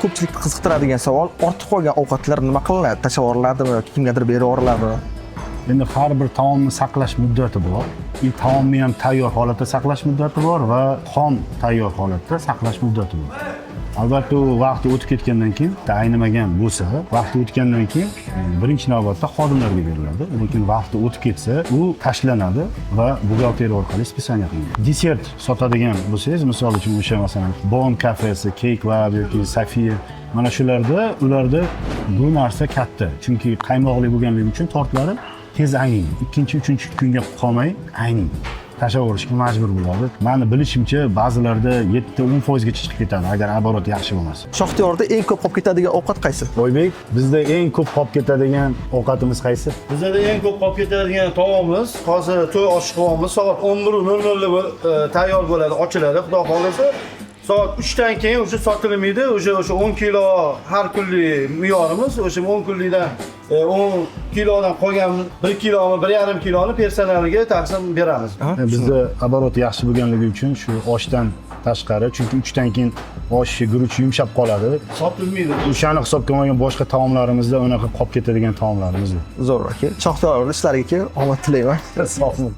Ko'pchilikni qiziqtiradigan savol, ortib qolgan ovqatlar nima qilinadi? Tashlab yuboriladimi yoki kimgadir berib yuboriladi? Endi har bir taomni saqlash muddati bor. Taomni ham tayyor holatda saqlash muddati bor va xom tayyor holatda saqlash muddati bor. Albatta, u vaqti o'tib ketgandan keyin, tayinlanmagan bo'lsa, vaqti o'tgandan keyin birinchi navbatda xodimlarga beriladi. Lekin vaqti o'tib ketsa, u tashlanadi va buxgalteriya orqali spesaniya qilinadi. Desert sotadigan bo'lsangiz, misol uchun o'sha masalan Bon kafesi, Cake Lab yoki Safiya, mana shularda ularda bu narsa katta. Chunki qaymoqli bo'lganligi uchun tortlari tez ayniydi. Ikkinchi, uchinchi kunga qolmay ayniydi. Tashlab yuborishga majbur bo'ladi. Meni bilishimcha, ba'zilarda 7-10% gacha chiqib ketadi agar оборот yaxshi bo'lmasa. Shoxtiyorda eng ko'p qolib ketadigan ovqat qaysi? Oybek, bizda eng ko'p qolib ketadigan ovqatimiz qaysi? Bizda eng ko'p qolib ketadigan taomimiz hozir to'y oshqovimiz soat 11:00 da tayyor bo'ladi, ochiladi, xudo xolasa. Soat 3 dan keyin o'sha sotilmaydi. O'sha 10 kilo har kunlik me'yorimiz, o'sha 10 kunlikdan 10 kilodan qolgan 1 kilomi, 1,5 kiloni personaliga taqsim beramiz. Bizda оборот yaxshi bo'lganligi uchun shu oshdan tashqari, chunki 3 dan keyin osh guruch yumshab qoladi. Sotilmaydi. O'shani hisobga olmagan boshqa taomlarimizda unaqa qolib ketadigan taomlarimiz yo'q. Zo'r aka. Shoxtiyor ishlariga omad tilayman. Sog' bo'ling.